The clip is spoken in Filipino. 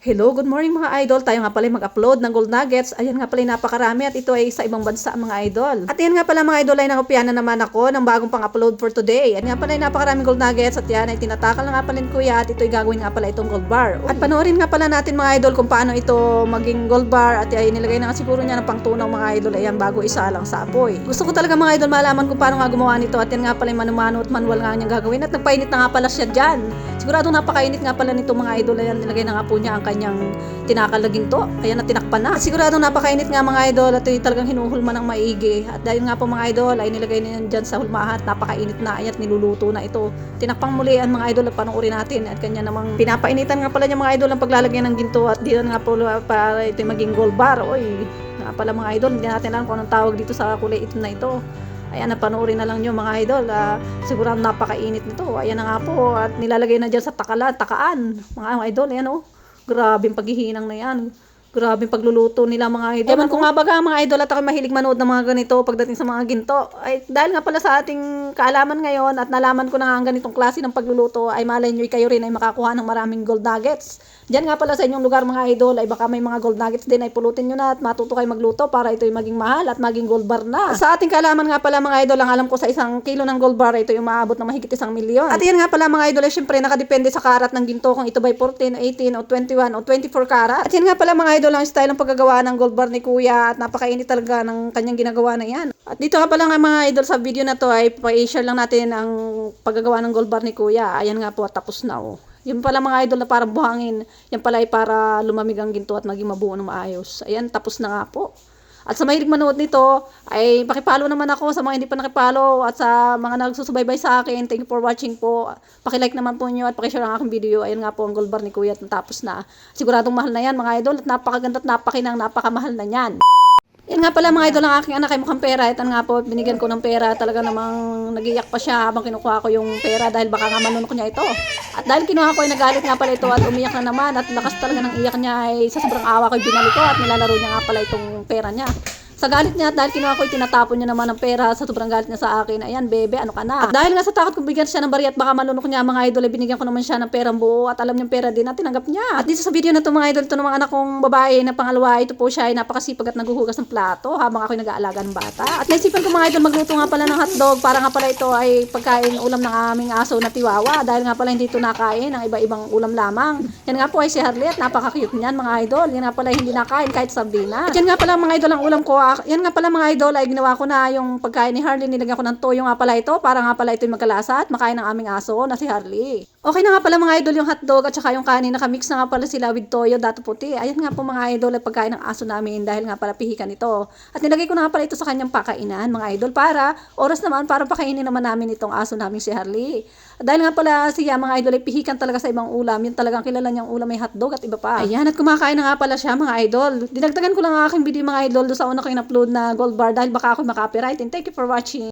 Hello, good morning mga idol. Tayo nga pala mag-upload ng gold nuggets. Ayan nga pala napakarami at ito ay sa ibang bansa mga idol. At yan nga pala mga idol ay nangopian na naman ako ng bagong pang-upload for today. At nga pala ay napakaraming gold nuggets at yan ay tinatakal na nga pala ni Kuya at ito ay gagawin nga pala itong gold bar. At panoorin nga pala natin mga idol kung paano ito maging gold bar at ay nilagay na nga siguro niya ng pangtunaw mga idol. Ayan bago isa lang sa apoy. Gusto ko talaga mga idol malaman kung paano nga gumawa nito at yan nga pala ay manumano at manual nga niyang gagawin at nagpainit na nga pala siya dyan. Sigurado napakainit nga pala nito mga idol. Ayan nilagay na nga po niya ang kanyang tinakalagin to. Ayan na tinakpan na. At siguradong napakainit nga mga idol at talagang hinuhulma ng maigi. At dahil nga po mga idol ay nilagay na yan dyan sa hulmahan at napakainit na at niluluto na ito. Tinakpang muli ang mga idol at panoorin natin at kanya namang pinapainitan nga pala niya mga idol ang paglalagay ng ginto at diyan nga po para ito maging gold bar. Oy, nga pala mga idol, hindi natin alam kung anong tawag dito sa kulay itim na ito. Ayan, napanoorin na lang nyo mga idol. Siguro napakainit nito. Ayan na nga po. At nilalagay na dyan sa takaan. Mga idol, ayan o. Grabing paghihinang na yan. Grabing pagluluto nila mga idol. Ewan ko nga baga mga idol at ako mahilig manood ng mga ganito pagdating sa mga ginto. Ay, dahil nga pala sa ating kaalaman ngayon at nalaman ko na nga ang ganitong klase ng pagluluto ay malay nyo kayo rin ay makakuha ng maraming gold nuggets. Diyan nga pala sa inyong lugar mga idol ay baka may mga gold nuggets din ay pulutin nyo na at matuto kayo magluto para ito'y maging mahal at maging gold bar na. Sa ating kaalaman nga pala mga idol, ang alam ko sa isang kilo ng gold bar ito yung maabot na mahigit 1,000,000. At yan nga pala mga idol ay syempre nakadepende sa karat ng ginto kung ito by 14, 18 o 21 o 24 karat. At yan nga pala mga idol ang style ng paggagawa ng gold bar ni Kuya at napakainit talaga ng kanyang ginagawa na yan. At dito nga pala nga mga idol sa video na to ay pa-share lang natin ang paggagawa ng gold bar ni Kuya. Ayan nga po, tapos na oh. Yung pala mga idol na parang buhangin, yan pala ay para lumamig ang ginto at maging mabuo ng maayos. Ayan, tapos na nga po. At sa mahilig manood nito, ay pakipalo naman ako sa mga hindi pa nakipalo at sa mga nagsusubaybay sa akin. Thank you for watching po. Pakilike naman po nyo at pakishare ang aking video. Ayan nga po ang gold bar ni Kuya at natapos na. Siguradong mahal na yan mga idol at napakaganda at napakinang napakamahal na yan. Yan nga pala mga idol ang aking anak ay mukhang pera. Ito nga po, binigyan ko ng pera. Talaga namang nagiyak pa siya habang kinukuha ko yung pera dahil baka nga manunok niya ito. At dahil kinuha ko ay nagalit nga pala ito at umiyak na naman. At lakas talaga ng iyak niya ay sa sobrang awa ko binalik ko at nilalaro niya nga pala itong pera niya. Sa galit niya at dahil kinuha ko ay tinatapon niya naman ng pera sa sobrang galit niya sa akin. Ayan, bebe, ano ka na? At dahil nga sa takot kong bigyan siya ng bari at baka malunok niya mga idol, ay binigyan ko naman siya ng perang buo at alam niyang pera din at tinanggap niya. At dito sa video na to mga idol, ito ng mga anak kong babae na pangalawa, ito po siya ay napakasipag at naghuhugas ng plato habang ako'y nag-aalaga ng bata. At naisipan ko mga idol magluto nga pala ng hotdog para nga pala ito ay pagkain ulam ng aming aso na tiwawa dahil nga pala hindi ito nakain ng iba-ibang ulam lamang. Yan nga po ay si Harriet, napaka-cute niyan mga idol. Yan nga pala hindi nakain kahit sardinas. At yan nga pala mga idol ang ulam ko. Yan nga pala mga idol ay ginawa ko na yung pagkain ni Harley, nilagyan ko ng toyo nga pala ito para nga pala ito'y magkalasa at makain ng aming aso na si Harley. Okay na nga pala mga idol yung hotdog at saka yung kanin, nakamix na nga pala sila with toyo, dato puti. Ayan nga po mga idol ay pagkain ng aso namin dahil nga pala pihikan ito. At nilagay ko na nga pala ito sa kanyang pakainan mga idol para oras naman para pakainin naman namin itong aso namin si Harley. At dahil nga pala siya mga idol ay pihikan talaga sa ibang ulam, yun talagang kilala niyang ulam ay hotdog at iba pa. Ayan, at kumakain na nga pala siya mga idol. Dinagdagan ko lang ang aking video mga idol do sa una ko in-upload na gold bar dahil baka ako maka-copyright. And thank you for watching.